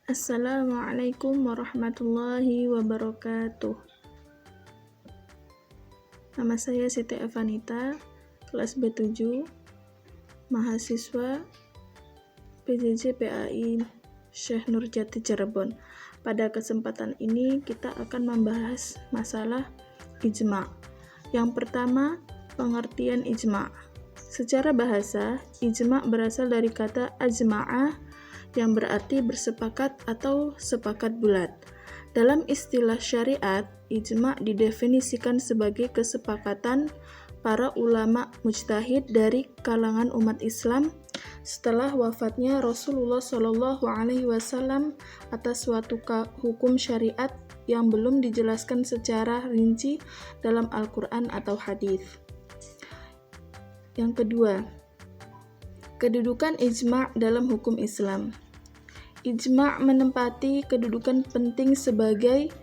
Assalamualaikum warahmatullahi wabarakatuh. Nama saya Siti Evanita, kelas B7, mahasiswa PJJ PAI Syekh Nurjati Cirebon. Pada kesempatan ini kita akan membahas masalah ijma'. Yang pertama, pengertian ijma'. Secara bahasa, ijma' berasal dari kata ajma'ah yang berarti bersepakat atau sepakat bulat. Dalam istilah syariat, ijma' didefinisikan sebagai kesepakatan para ulama mujtahid dari kalangan umat Islam setelah wafatnya Rasulullah SAW atas suatu hukum syariat yang belum dijelaskan secara rinci dalam Al-Quran atau hadis. Yang kedua, kedudukan ijma' dalam hukum Islam. Ijma' menempati kedudukan penting sebagai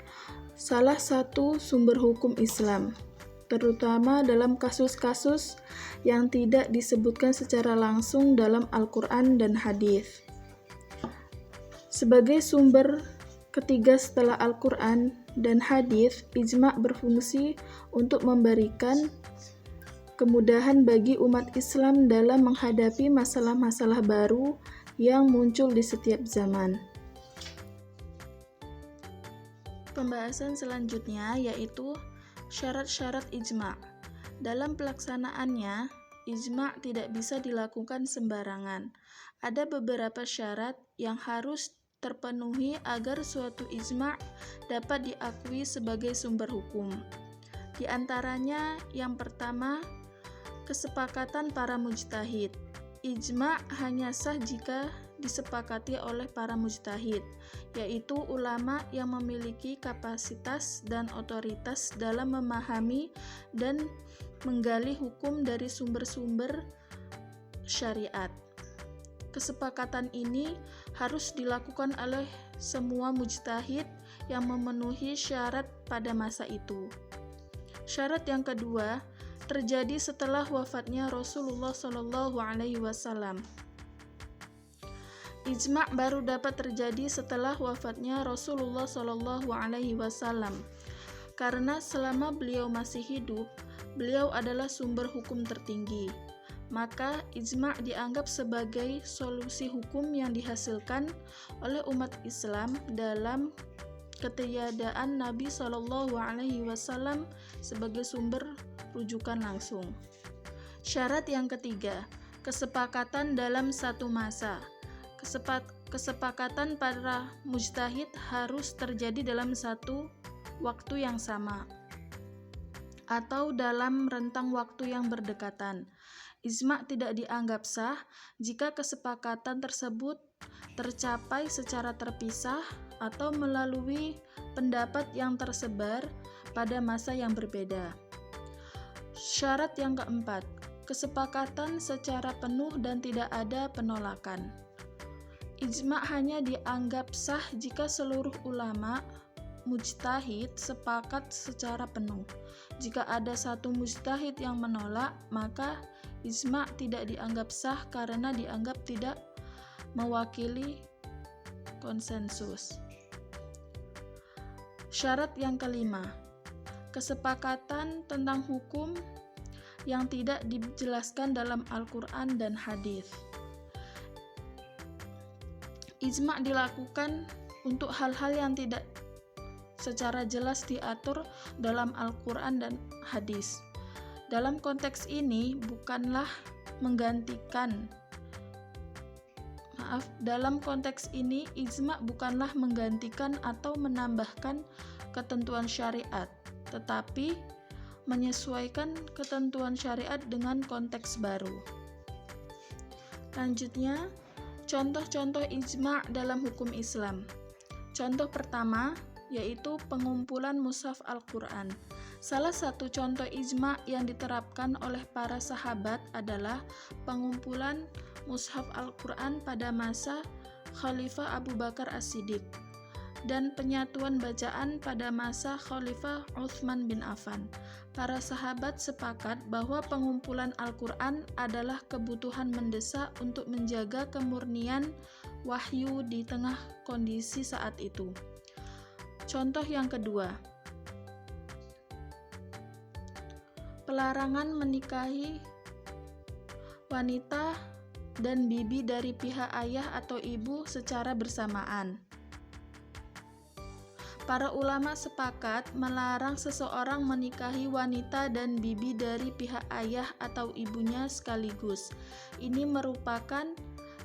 salah satu sumber hukum Islam, terutama dalam kasus-kasus yang tidak disebutkan secara langsung dalam Al-Quran dan hadis. Sebagai sumber ketiga setelah Al-Quran dan hadis, ijma' berfungsi untuk memberikan kemudahan bagi umat Islam dalam menghadapi masalah-masalah baru yang muncul di setiap zaman. Pembahasan selanjutnya yaitu syarat-syarat ijma'. Dalam pelaksanaannya, ijma' tidak bisa dilakukan sembarangan. Ada beberapa syarat yang harus terpenuhi agar suatu ijma' dapat diakui sebagai sumber hukum. Di antaranya, yang pertama, kesepakatan para mujtahid. Ijma' hanya sah jika disepakati oleh para mujtahid, yaitu ulama yang memiliki kapasitas dan otoritas dalam memahami dan menggali hukum dari sumber-sumber syariat. Kesepakatan ini harus dilakukan oleh semua mujtahid yang memenuhi syarat pada masa itu. Syarat yang kedua terjadi setelah wafatnya Rasulullah SAW. Ijma' baru dapat terjadi setelah wafatnya Rasulullah SAW, karena selama beliau masih hidup, beliau adalah sumber hukum tertinggi. Maka ijma' dianggap sebagai solusi hukum yang dihasilkan oleh umat Islam dalam ketiadaan Nabi SAW sebagai sumber rujukan langsung. Syarat yang ketiga, kesepakatan dalam satu masa. Kesepakatan para mujtahid harus terjadi dalam satu waktu yang sama atau dalam rentang waktu yang berdekatan. Ijma' tidak dianggap sah jika kesepakatan tersebut tercapai secara terpisah atau melalui pendapat yang tersebar pada masa yang berbeda. Syarat yang keempat, kesepakatan secara penuh dan tidak ada penolakan. Ijma' hanya dianggap sah jika seluruh ulama mujtahid sepakat secara penuh. Jika ada satu mujtahid yang menolak, maka ijma' tidak dianggap sah karena dianggap tidak mewakili konsensus. Syarat yang kelima, kesepakatan tentang hukum yang tidak dijelaskan dalam Al-Quran dan hadis. Ijma' dilakukan untuk hal-hal yang tidak secara jelas diatur dalam Al-Quran dan hadis. Dalam konteks ini dalam konteks ini ijma' bukanlah menggantikan atau menambahkan ketentuan syariat, tetapi menyesuaikan ketentuan syariat dengan konteks baru. Lanjutnya, contoh-contoh ijma' dalam hukum Islam. Contoh pertama yaitu pengumpulan mushaf Al-Quran. Salah satu contoh ijma' yang diterapkan oleh para sahabat adalah pengumpulan mushaf Al-Quran pada masa Khalifah Abu Bakar As-Siddiq dan penyatuan bacaan pada masa Khalifah Utsman bin Affan. Para sahabat sepakat bahwa pengumpulan Al-Quran adalah kebutuhan mendesak untuk menjaga kemurnian wahyu di tengah kondisi saat itu. Contoh yang kedua, pelarangan menikahi wanita dan bibi dari pihak ayah atau ibu secara bersamaan. Para ulama sepakat melarang seseorang menikahi wanita dan bibi dari pihak ayah atau ibunya sekaligus. Ini merupakan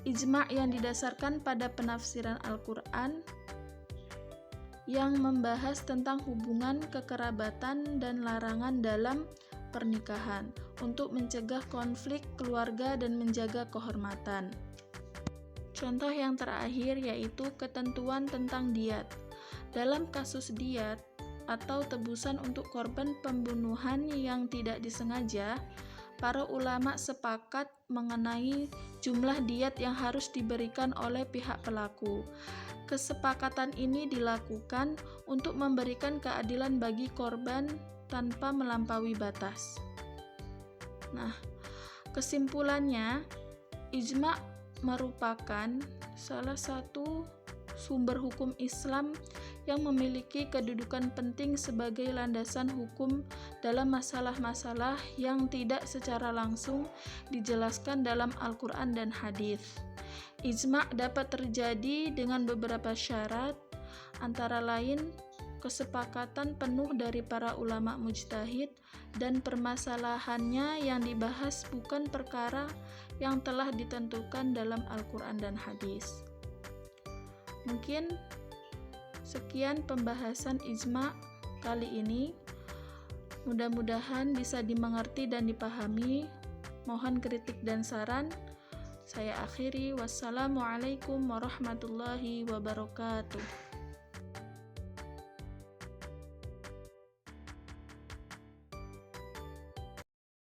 ijma' yang didasarkan pada penafsiran Al-Quran yang membahas tentang hubungan kekerabatan dan larangan dalam pernikahan untuk mencegah konflik keluarga dan menjaga kehormatan. Contoh yang terakhir yaitu ketentuan tentang diat. Dalam kasus diat atau tebusan untuk korban pembunuhan yang tidak disengaja, para ulama sepakat mengenai jumlah diat yang harus diberikan oleh pihak pelaku. Kesepakatan ini dilakukan untuk memberikan keadilan bagi korban tanpa melampaui batas. Nah, kesimpulannya, ijma' merupakan salah satu sumber hukum Islam yang memiliki kedudukan penting sebagai landasan hukum dalam masalah-masalah yang tidak secara langsung dijelaskan dalam Al-Quran dan hadis. Ijma' dapat terjadi dengan beberapa syarat, antara lain kesepakatan penuh dari para ulama mujtahid dan permasalahannya yang dibahas bukan perkara yang telah ditentukan dalam Al-Quran dan hadis. Mungkin sekian pembahasan ijma' kali ini. Mudah-mudahan bisa dimengerti dan dipahami. Mohon kritik dan saran. Saya akhiri. Wassalamualaikum warahmatullahi wabarakatuh.